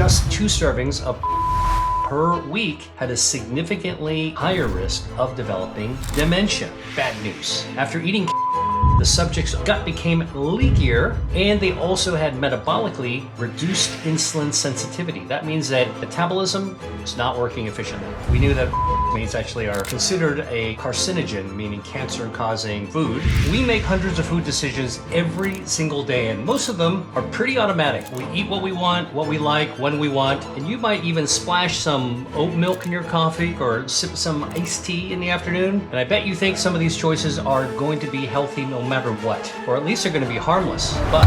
just 2 servings of per week had a significantly higher risk of developing dementia. Bad news. After eating the subject's gut became leakier, and they also had metabolically reduced insulin sensitivity. That means that metabolism is not working efficiently. We knew that meats actually are considered a carcinogen, meaning cancer-causing food. We make hundreds of food decisions every single day, and most of them are pretty automatic. We eat what we want, what we like, when we want, and you might even splash some oat milk in your coffee or sip some iced tea in the afternoon. And I bet you think some of these choices are going to be healthy no matter what, or at least they're going to be harmless. But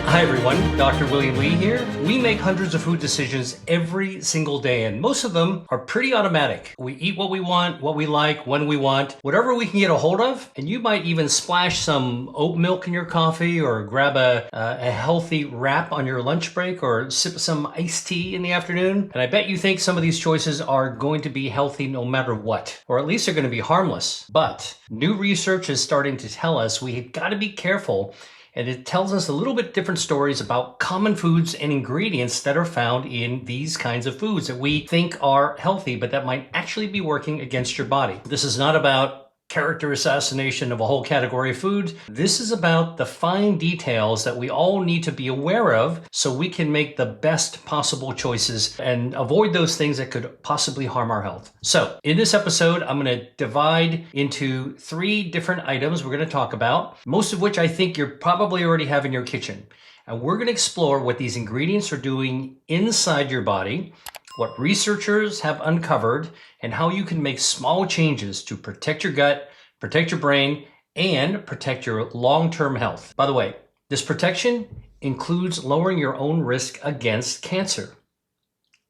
hi everyone, Dr. William Lee here. We make hundreds of food decisions every single day, and most of them are pretty automatic. We eat what we want, what we like, when we want, whatever we can get a hold of, and you might even splash some oat milk in your coffee or grab a healthy wrap on your lunch break or sip some iced tea in the afternoon. And I bet you think some of these choices are going to be healthy no matter what, or at least they're going to be harmless. But new research is starting to tell us we've got to be careful. And it tells us a little bit different stories about common foods and ingredients that are found in these kinds of foods that we think are healthy, but that might actually be working against your body. This is not about character assassination of a whole category of food. This is about the fine details that we all need to be aware of so we can make the best possible choices and avoid those things that could possibly harm our health. So in this episode, I'm going to divide into 3 different items we're going to talk about, most of which I think you're probably already have in your kitchen. And we're going to explore what these ingredients are doing inside your body, what researchers have uncovered, and how you can make small changes to protect your gut, protect your brain, and protect your long-term health. By the way, this protection includes lowering your own risk against cancer.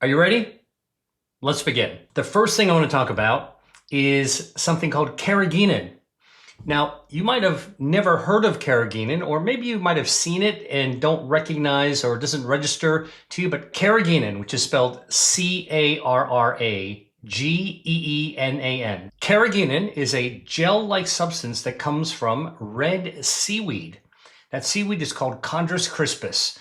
Are you ready? Let's begin. The first thing I want to talk about is something called carrageenan. Now, you might have never heard of carrageenan, or maybe you might have seen it and don't recognize or it doesn't register to you, but carrageenan, which is spelled C-A-R-R-A-G-E-E-N-A-N. Carrageenan is a gel-like substance that comes from red seaweed. That seaweed is called Chondrus crispus,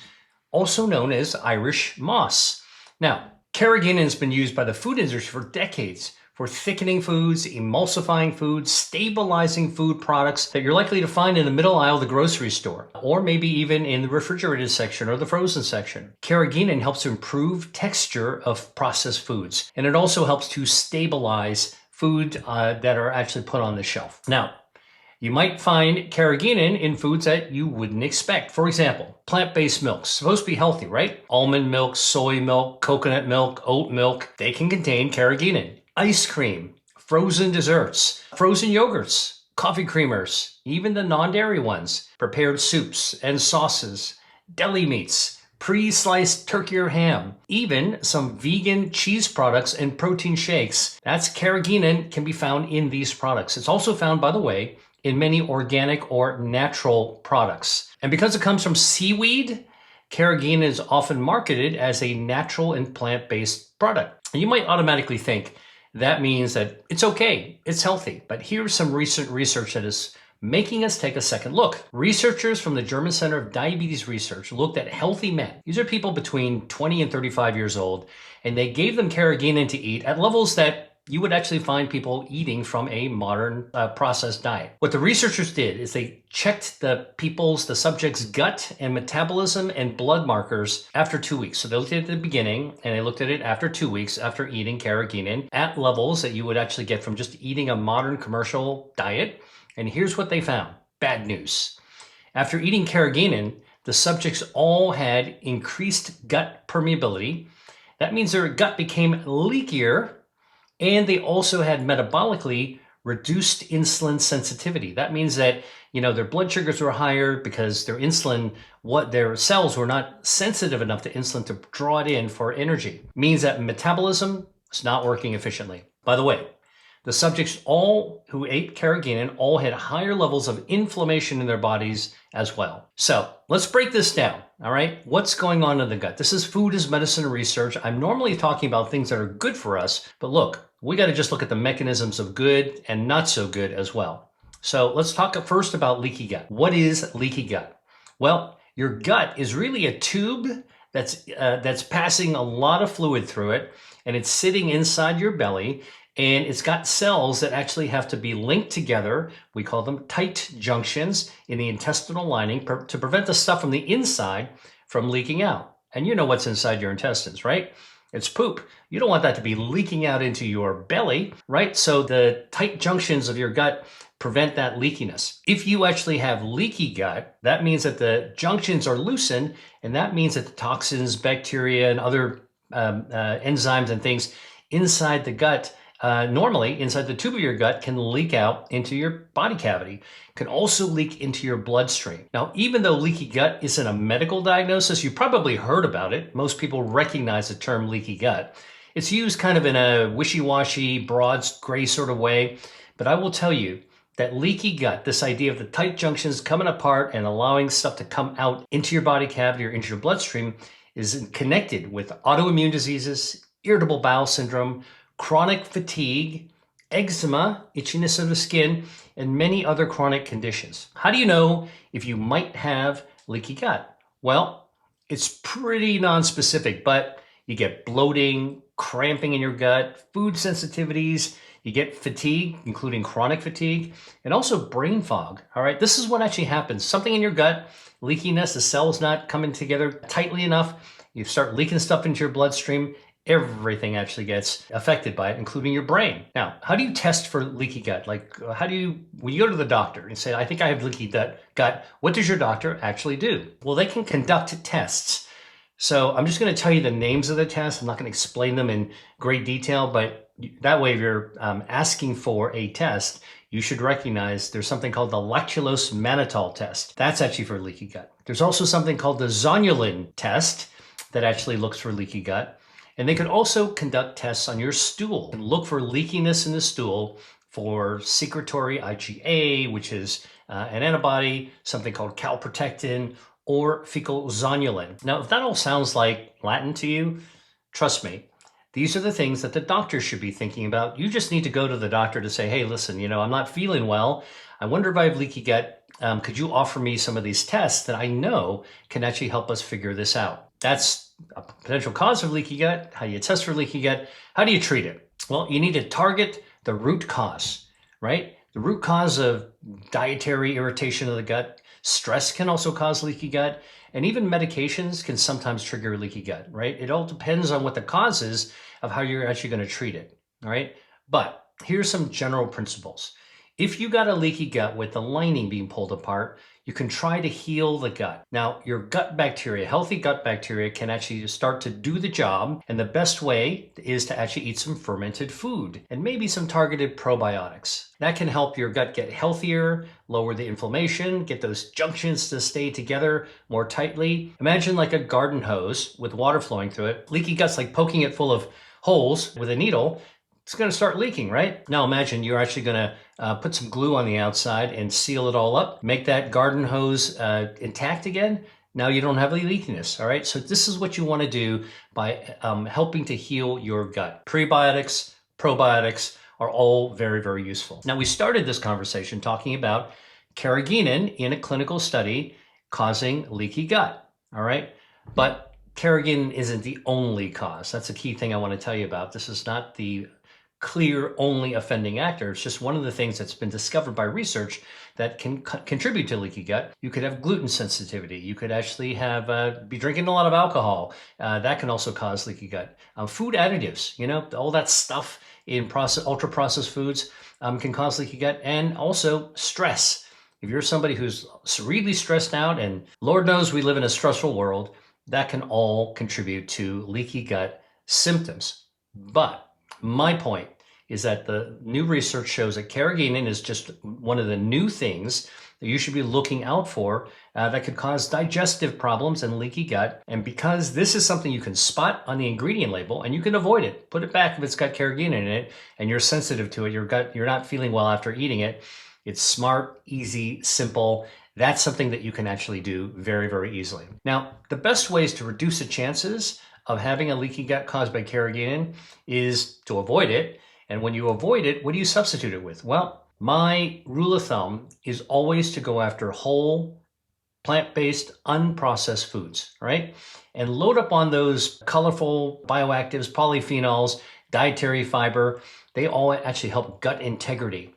also known as Irish moss. Now, carrageenan has been used by the food industry for decades for thickening foods, emulsifying foods, stabilizing food products that you're likely to find in the middle aisle of the grocery store, or maybe even in the refrigerated section or the frozen section. Carrageenan helps to improve texture of processed foods, and it also helps to stabilize food that are actually put on the shelf. Now, you might find carrageenan in foods that you wouldn't expect. For example, plant-based milks, supposed to be healthy, right? Almond milk, soy milk, coconut milk, oat milk, they can contain carrageenan. Ice cream, frozen desserts, frozen yogurts, coffee creamers, even the non-dairy ones, prepared soups and sauces, deli meats, pre-sliced turkey or ham, even some vegan cheese products and protein shakes. That's carrageenan can be found in these products. It's also found, by the way, in many organic or natural products. And because it comes from seaweed, carrageenan is often marketed as a natural and plant-based product. And you might automatically think, that means that it's okay, it's healthy. But here's some recent research that is making us take a second look. Researchers from the German Center of Diabetes Research looked at healthy men. These are people between 20 and 35 years old, and they gave them carrageenan to eat at levels that you would actually find people eating from a modern processed diet. What the researchers did is they checked the subject's gut and metabolism and blood markers after 2 weeks. So they looked at it at the beginning and they looked at it after 2 weeks after eating carrageenan at levels that you would actually get from just eating a modern commercial diet. And here's what they found. Bad news. After eating carrageenan, the subjects all had increased gut permeability. That means their gut became leakier, and they also had metabolically reduced insulin sensitivity. That means that, their blood sugars were higher because their insulin, their cells were not sensitive enough to insulin to draw it in for energy. It means that metabolism is not working efficiently. By the way, the subjects all who ate carrageenan all had higher levels of inflammation in their bodies as well. So let's break this down, all right? What's going on in the gut? This is food as medicine research. I'm normally talking about things that are good for us, but look, we got to just look at the mechanisms of good and not so good as well. So let's talk first about leaky gut. What is leaky gut? Well, your gut is really a tube that's passing a lot of fluid through it, and it's sitting inside your belly, and it's got cells that actually have to be linked together. We call them tight junctions in the intestinal lining to prevent the stuff from the inside from leaking out. And you know what's inside your intestines, right? It's poop. You don't want that to be leaking out into your belly, right? So the tight junctions of your gut prevent that leakiness. If you actually have leaky gut, that means that the junctions are loosened, and that means that the toxins, bacteria, and other enzymes and things inside the gut, normally inside the tube of your gut, can leak out into your body cavity, can also leak into your bloodstream. Now, even though leaky gut isn't a medical diagnosis, you probably heard about it. Most people recognize the term leaky gut. It's used kind of in a wishy-washy, broad, gray sort of way, but I will tell you that leaky gut, this idea of the tight junctions coming apart and allowing stuff to come out into your body cavity or into your bloodstream, is connected with autoimmune diseases, irritable bowel syndrome, chronic fatigue, eczema, itchiness of the skin, and many other chronic conditions. How do you know if you might have leaky gut? Well, it's pretty nonspecific, but you get bloating, cramping in your gut, food sensitivities, you get fatigue, including chronic fatigue, and also brain fog. All right, this is what actually happens. Something in your gut, leakiness, the cells not coming together tightly enough, you start leaking stuff into your bloodstream, everything actually gets affected by it, including your brain. Now, how do you test for leaky gut? Like, when you go to the doctor and say, I think I have leaky gut, what does your doctor actually do? Well, they can conduct tests. So I'm just going to tell you the names of the tests. I'm not going to explain them in great detail, but that way, if you're asking for a test, you should recognize there's something called the lactulose mannitol test. That's actually for leaky gut. There's also something called the zonulin test that actually looks for leaky gut. And they can also conduct tests on your stool and look for leakiness in the stool for secretory IgA, which is an antibody, something called calprotectin, or fecal zonulin. Now, if that all sounds like Latin to you, trust me, these are the things that the doctor should be thinking about. You just need to go to the doctor to say, hey, listen, I'm not feeling well. I wonder if I have leaky gut. Could you offer me some of these tests that I know can actually help us figure this out? That's a potential cause of leaky gut. How do you test for leaky gut? How do you treat it? Well, you need to target the root cause, right? The root cause of dietary irritation of the gut. Stress can also cause leaky gut. And even medications can sometimes trigger leaky gut, right? It all depends on what the cause is of how you're actually going to treat it, all right? But here's some general principles. If you got a leaky gut with the lining being pulled apart, you can try to heal the gut. Now, your gut bacteria, healthy gut bacteria, can actually start to do the job. And the best way is to actually eat some fermented food and maybe some targeted probiotics. That can help your gut get healthier, lower the inflammation, get those junctions to stay together more tightly. Imagine like a garden hose with water flowing through it. Leaky gut's like poking it full of holes with a needle. It's going to start leaking, right? Now imagine you're actually going to put some glue on the outside and seal it all up, make that garden hose intact again. Now you don't have any leakiness, all right? So this is what you want to do by helping to heal your gut. Prebiotics, probiotics are all very, very useful. Now we started this conversation talking about carrageenan in a clinical study causing leaky gut, all right? But carrageenan isn't the only cause. That's a key thing I want to tell you about. This is not the clear only offending actor. It's just one of the things that's been discovered by research that can contribute to leaky gut. You could have gluten sensitivity. You could actually have be drinking a lot of alcohol. That can also cause leaky gut. Food additives, all that stuff in ultra processed foods can cause leaky gut, and also stress. If you're somebody who's really stressed out, and Lord knows we live in a stressful world, that can all contribute to leaky gut symptoms. But my point is that the new research shows that carrageenan is just one of the new things that you should be looking out for that could cause digestive problems and leaky gut. And because this is something you can spot on the ingredient label and you can avoid it, put it back if it's got carrageenan in it and you're sensitive to it, you're not feeling well after eating it. It's smart, easy, simple. That's something that you can actually do very, very easily. Now, the best ways to reduce the chances of having a leaky gut caused by carrageenan is to avoid it. And when you avoid it, what do you substitute it with? Well, my rule of thumb is always to go after whole, plant-based, unprocessed foods, right? And load up on those colorful bioactives, polyphenols, dietary fiber. They all actually help gut integrity,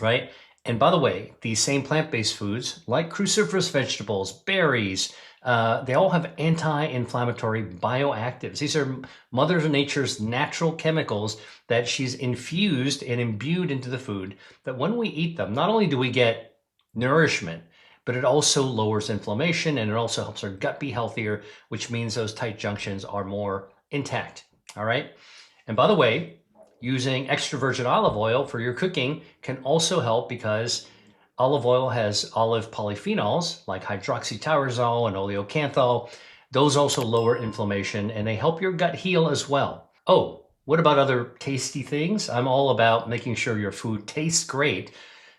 right? And by the way, these same plant-based foods, like cruciferous vegetables, berries, they all have anti-inflammatory bioactives. These are Mother Nature's natural chemicals that she's infused and imbued into the food, that when we eat them, not only do we get nourishment, but it also lowers inflammation, and it also helps our gut be healthier, which means those tight junctions are more intact, all right? And by the way, using extra virgin olive oil for your cooking can also help, because olive oil has olive polyphenols like hydroxytyrosol and oleocanthal. Those also lower inflammation, and they help your gut heal as well. Oh, what about other tasty things? I'm all about making sure your food tastes great.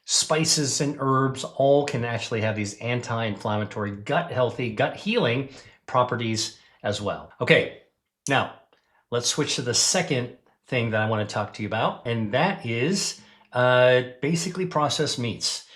Spices and herbs all can actually have these anti-inflammatory, gut healthy, gut healing properties as well. Okay, now let's switch to the second thing that I want to talk to you about, and that is basically processed meats.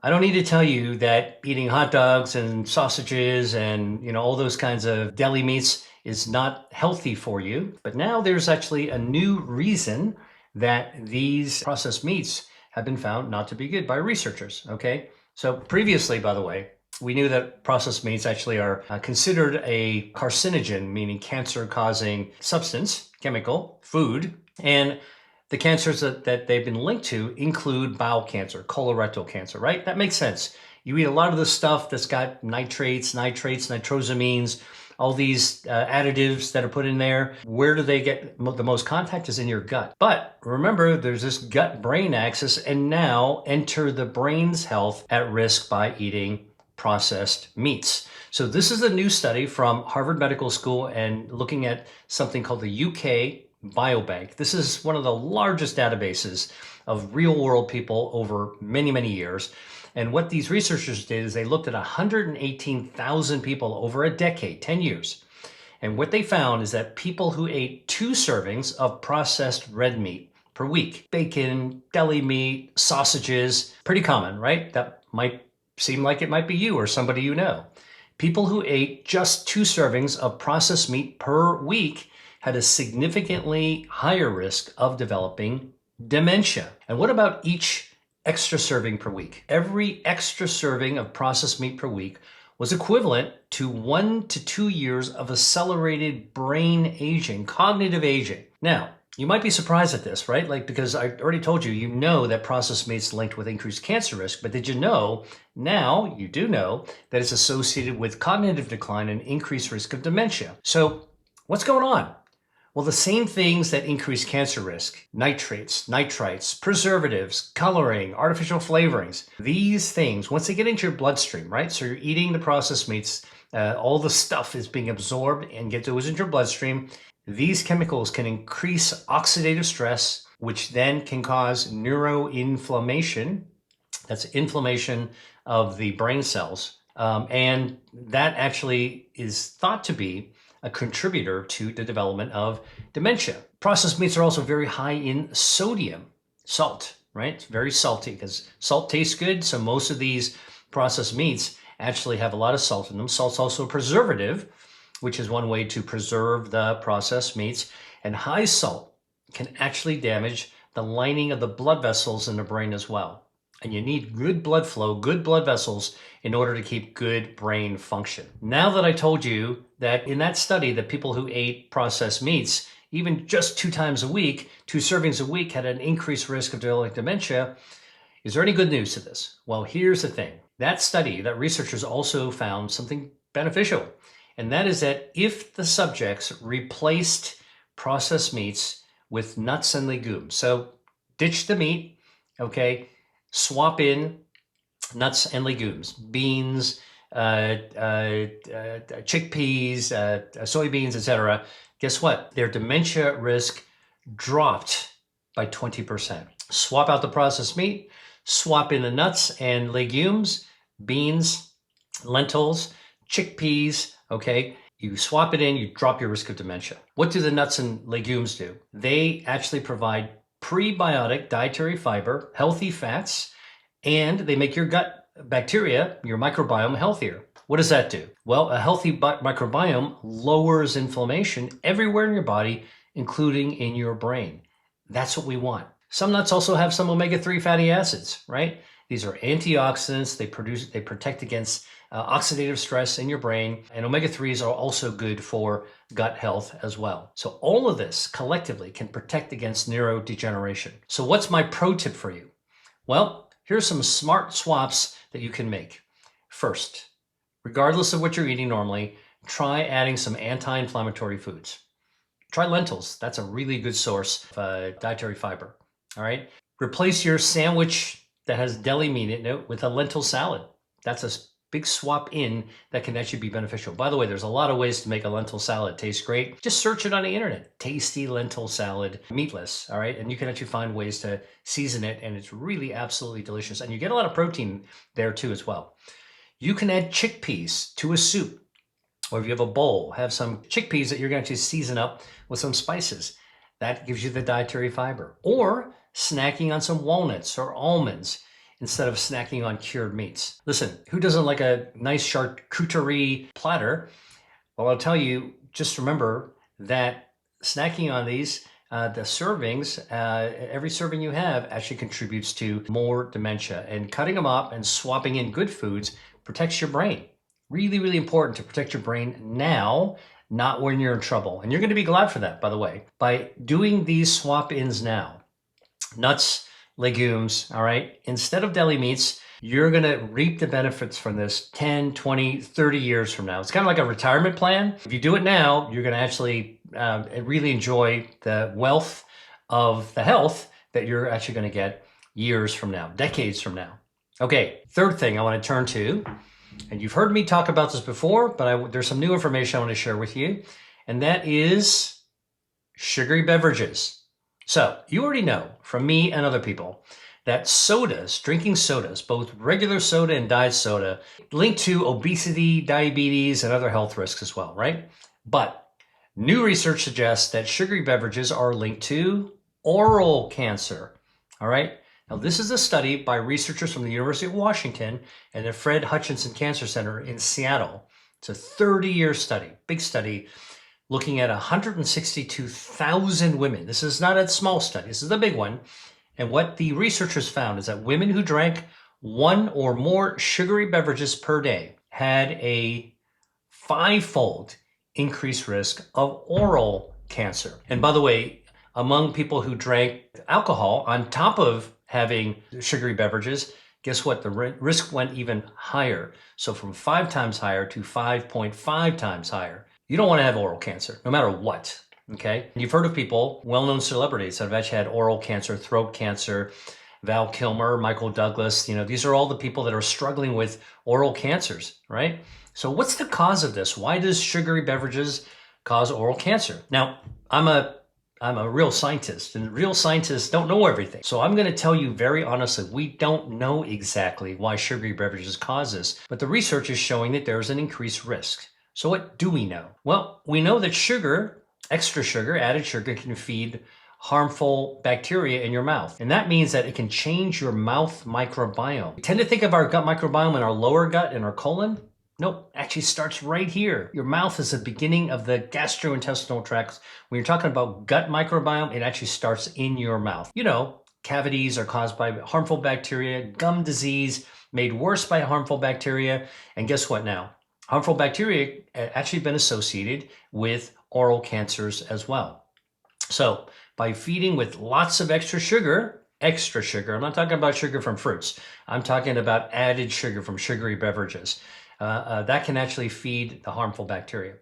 I don't need to tell you that eating hot dogs and sausages and all those kinds of deli meats is not healthy for you. But now there's actually a new reason that these processed meats have been found not to be good by researchers, okay? So previously, by the way, we knew that processed meats actually are considered a carcinogen, meaning cancer-causing substance, chemical, food. And the cancers that they've been linked to include bowel cancer, colorectal cancer, right? That makes sense. You eat a lot of the stuff that's got nitrates, nitrosamines, all these additives that are put in there. Where do they get the most contact? Is in your gut. But remember, there's this gut-brain axis, and now enter the brain's health at risk by eating processed meats. So this is a new study from Harvard Medical School, and looking at something called the UK Biobank. This is one of the largest databases of real-world people over many, many years. And what these researchers did is they looked at 118,000 people over a decade, 10 years. And what they found is that people who ate 2 servings of processed red meat per week, bacon, deli meat, sausages, pretty common, right? That might seem like it might be you or somebody you know. People who ate just 2 servings of processed meat per week had a significantly higher risk of developing dementia. And what about each extra serving per week? Every extra serving of processed meat per week was equivalent to 1 to 2 years of accelerated brain aging, cognitive aging. Now, you might be surprised at this, right? Because I already told you, that processed meat's linked with increased cancer risk, but did you know, now you do know, that it's associated with cognitive decline and increased risk of dementia. So what's going on? Well, the same things that increase cancer risk, nitrates, nitrites, preservatives, coloring, artificial flavorings, these things, once they get into your bloodstream, right? So you're eating the processed meats, all the stuff is being absorbed and goes into your bloodstream. These chemicals can increase oxidative stress, which then can cause neuroinflammation. That's inflammation of the brain cells. And that actually is thought to be a contributor to the development of dementia. Processed meats are also very high in sodium, salt, right? It's very salty because salt tastes good. So most of these processed meats actually have a lot of salt in them. Salt's also a preservative, which is one way to preserve the processed meats. And high salt can actually damage the lining of the blood vessels in the brain as well. And you need good blood flow, good blood vessels in order to keep good brain function. Now that I told you that in that study, the people who ate processed meats, even just 2 times a week, 2 servings a week, had an increased risk of developing dementia, is there any good news to this? Well, here's the thing. That study, that researchers also found something beneficial. And that is that if the subjects replaced processed meats with nuts and legumes, so ditch the meat, okay, swap in nuts and legumes, beans, chickpeas, soybeans, etc. Guess what? Their dementia risk dropped by 20%. Swap out the processed meat, swap in the nuts and legumes, beans, lentils, chickpeas, okay? You swap it in, you drop your risk of dementia. What do the nuts and legumes do? They actually provide prebiotic dietary fiber, healthy fats, and they make your gut bacteria, your microbiome, healthier. What does that do? Well, a healthy microbiome lowers inflammation everywhere in your body, including in your brain. That's what we want. Some nuts also have some omega-3 fatty acids, right? These are antioxidants. They protect against oxidative stress in your brain, and omega-3s are also good for gut health as well. So all of this collectively can protect against neurodegeneration. So what's my pro tip for you? Well, here's some smart swaps that you can make. First, regardless of what you're eating normally, try adding some anti-inflammatory foods. Try lentils. That's a really good source of dietary fiber. All right. Replace your sandwich that has deli meat in it with a lentil salad. That's a big swap in that can actually be beneficial. By the way, there's a lot of ways to make a lentil salad taste great. Just search it on the internet. Tasty lentil salad, meatless, all right? And you can actually find ways to season it, and it's really absolutely delicious. And you get a lot of protein there too as well. You can add chickpeas to a soup, or if you have a bowl, have some chickpeas that you're going to season up with some spices. That gives you the dietary fiber. Or snacking on some walnuts or almonds instead of snacking on cured meats. Listen, who doesn't like a nice charcuterie platter? Well, I'll tell you, just remember that snacking on these, the servings, every serving you have actually contributes to more dementia. And cutting them up and swapping in good foods protects your brain. Really, really important to protect your brain now, not when you're in trouble. And you're going to be glad for that, by the way. By doing these swap-ins now, nuts, legumes, all right? Instead of deli meats, you're going to reap the benefits from this 10, 20, 30 years from now. It's kind of like a retirement plan. If you do it now, you're going to actually really enjoy the wealth of the health that you're actually going to get years from now, decades from now. Okay, third thing I want to turn to, and you've heard me talk about this before, but there's some new information I want to share with you, and that is sugary beverages. So you already know from me and other people that sodas, drinking sodas, both regular soda and diet soda, link to obesity, diabetes, and other health risks as well, right? But new research suggests that sugary beverages are linked to oral cancer, all right? Now, this is a study by researchers from the University of Washington and the Fred Hutchinson Cancer Center in Seattle. It's a 30-year study, big study, looking at 162,000 women. This is not a small study. This is a big one. And what the researchers found is that women who drank one or more sugary beverages per day had a 5-fold increased risk of oral cancer. And by the way, among people who drank alcohol on top of having sugary beverages, guess what? The risk went even higher. So from 5 times higher to 5.5 times higher. You don't want to have oral cancer, no matter what, okay? You've heard of people, well-known celebrities that have actually had oral cancer, throat cancer, Val Kilmer, Michael Douglas, these are all the people that are struggling with oral cancers, right? So what's the cause of this? Why does sugary beverages cause oral cancer? Now, I'm a real scientist, and real scientists don't know everything. So I'm going to tell you very honestly, we don't know exactly why sugary beverages cause this, but the research is showing that there's an increased risk. So what do we know? Well, we know that sugar, extra sugar, added sugar, can feed harmful bacteria in your mouth. And that means that it can change your mouth microbiome. We tend to think of our gut microbiome in our lower gut, in our colon. Nope, actually starts right here. Your mouth is the beginning of the gastrointestinal tract. When you're talking about gut microbiome, it actually starts in your mouth. Cavities are caused by harmful bacteria, gum disease made worse by harmful bacteria. And guess what now? Harmful bacteria actually been associated with oral cancers as well. So by feeding with lots of extra sugar, I'm not talking about sugar from fruits. I'm talking about added sugar from sugary beverages. That can actually feed the harmful bacteria.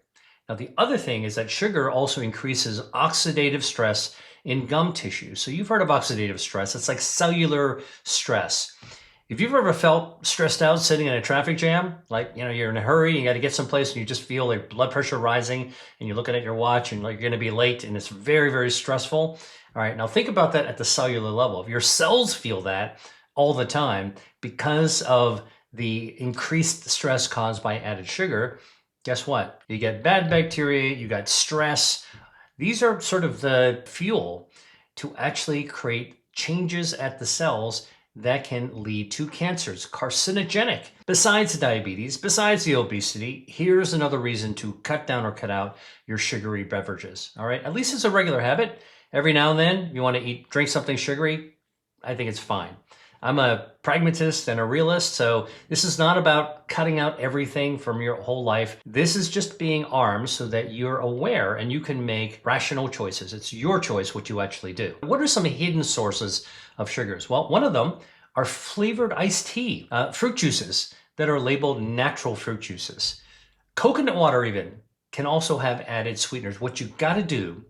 Now, the other thing is that sugar also increases oxidative stress in gum tissue. So you've heard of oxidative stress. It's like cellular stress. If you've ever felt stressed out sitting in a traffic jam, like, you're in a hurry, you got to get someplace and you just feel like blood pressure rising and you're looking at your watch and like you're going to be late and it's very, very stressful. All right, now think about that at the cellular level. If your cells feel that all the time because of the increased stress caused by added sugar, guess what? You get bad bacteria, you got stress. These are sort of the fuel to actually create changes at the cells that can lead to cancers, carcinogenic. Besides diabetes, besides the obesity, here's another reason to cut down or cut out your sugary beverages. All right, at least it's a regular habit. Every now and then you want to drink something sugary, I think it's fine. I'm a pragmatist and a realist, so this is not about cutting out everything from your whole life. This is just being armed so that you're aware and you can make rational choices. It's your choice what you actually do. What are some hidden sources of sugars? Well, one of them are flavored iced tea, fruit juices that are labeled natural fruit juices. Coconut water even can also have added sweeteners. What you gotta do,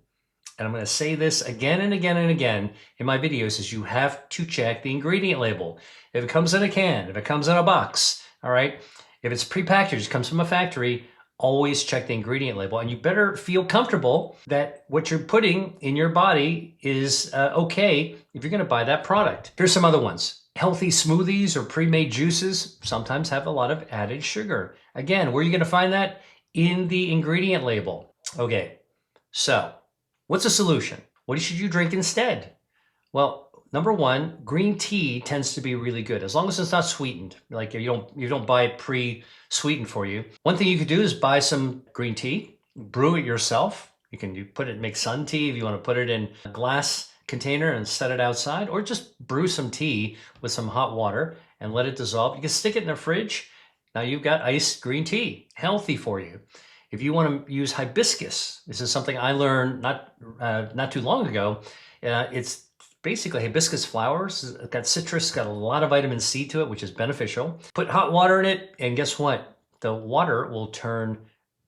and I'm going to say this again and again and again in my videos, is you have to check the ingredient label. If it comes in a can, if it comes in a box, all right, if it's prepackaged, comes from a factory, always check the ingredient label. And you better feel comfortable that what you're putting in your body is okay if you're going to buy that product. Here's some other ones. Healthy smoothies or pre-made juices sometimes have a lot of added sugar. Again, where are you going to find that? In the ingredient label. Okay, so what's the solution? What should you drink instead? Well, number one, green tea tends to be really good as long as it's not sweetened. Like you don't buy it pre-sweetened for you. One thing you could do is buy some green tea, brew it yourself. Make sun tea if you want to put it in a glass container and set it outside, or just brew some tea with some hot water and let it dissolve. You can stick it in the fridge. Now you've got iced green tea, healthy for you. If you want to use hibiscus, this is something I learned not too long ago. It's basically hibiscus flowers. It's got citrus, got a lot of vitamin C to it, which is beneficial. Put hot water in it, and guess what? The water will turn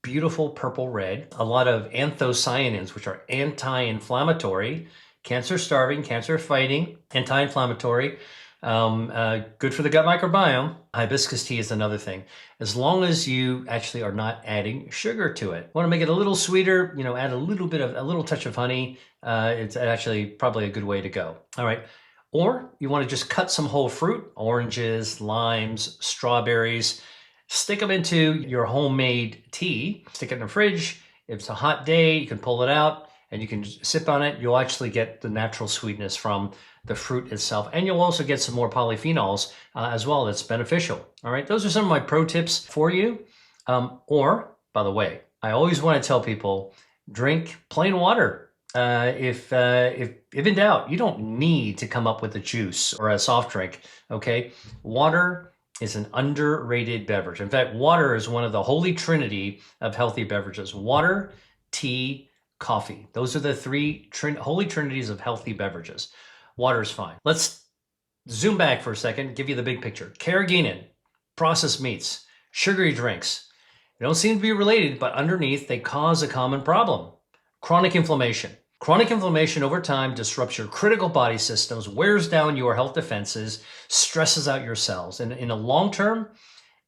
beautiful purple red. A lot of anthocyanins, which are anti-inflammatory, cancer-starving, cancer-fighting, anti-inflammatory. Good for the gut microbiome. Hibiscus tea is another thing. As long as you actually are not adding sugar to it. Want to make it a little sweeter, add a little touch of honey. It's actually probably a good way to go. All right. Or you want to just cut some whole fruit, oranges, limes, strawberries, stick them into your homemade tea, stick it in the fridge. If it's a hot day, you can pull it out and you can sip on it. You'll actually get the natural sweetness from the fruit itself. And you'll also get some more polyphenols as well. That's beneficial. All right. Those are some of my pro tips for you. Or, by the way, I always want to tell people, drink plain water. If in doubt, you don't need to come up with a juice or a soft drink. Okay. Water is an underrated beverage. In fact, water is one of the holy trinity of healthy beverages. Water, tea, coffee. Those are the three holy trinities of healthy beverages. Water is fine. Let's zoom back for a second, give you the big picture. Carrageenan, processed meats, sugary drinks. They don't seem to be related, but underneath they cause a common problem. Chronic inflammation. Chronic inflammation over time disrupts your critical body systems, wears down your health defenses, stresses out your cells. And in the long term,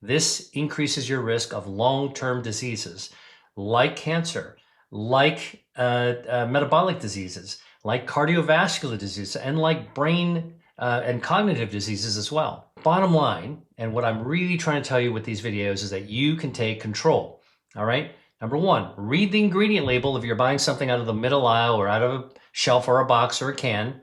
this increases your risk of long-term diseases like cancer, like metabolic diseases, like cardiovascular disease, and like brain and cognitive diseases as well. Bottom line, and what I'm really trying to tell you with these videos is that you can take control, all right? Number one, read the ingredient label if you're buying something out of the middle aisle or out of a shelf or a box or a can.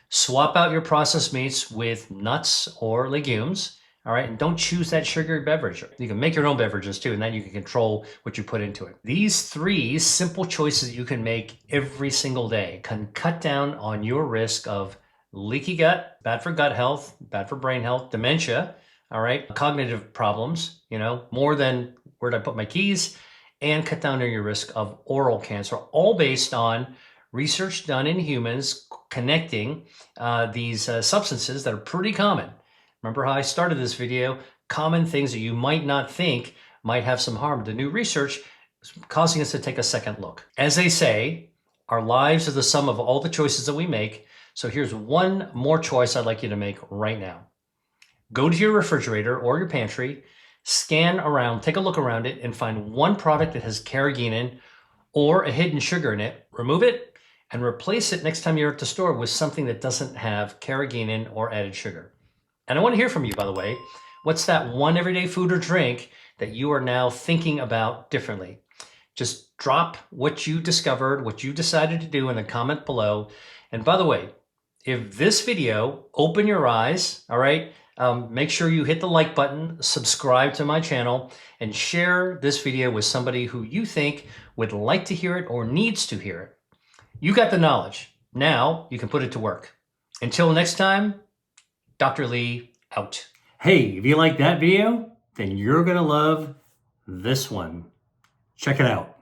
Swap out your processed meats with nuts or legumes, all right? And don't choose that sugary beverage. You can make your own beverages too, and then you can control what you put into it. These three simple choices you can make every single day can cut down on your risk of leaky gut, bad for gut health, bad for brain health, dementia, all right? Cognitive problems, more than where'd I put my keys, and cut down on your risk of oral cancer, all based on research done in humans connecting these substances that are pretty common. Remember how I started this video? Common things that you might not think might have some harm. The new research is causing us to take a second look. As they say, our lives are the sum of all the choices that we make. So here's one more choice I'd like you to make right now. Go to your refrigerator or your pantry, scan around, take a look around it, and find one product that has carrageenan or a hidden sugar in it. Remove it and replace it next time you're at the store with something that doesn't have carrageenan or added sugar. And I want to hear from you, by the way. What's that one everyday food or drink that you are now thinking about differently. Just drop what you discovered, what you decided to do in the comment below. And by the way, if this video opened your eyes, all right, make sure you hit the like button, subscribe to my channel, and share this video with somebody who you think would like to hear it or needs to hear it. You got the knowledge. Now you can put it to work. Until next time, Dr. Lee out. Hey, if you like that video, then you're going to love this one. Check it out.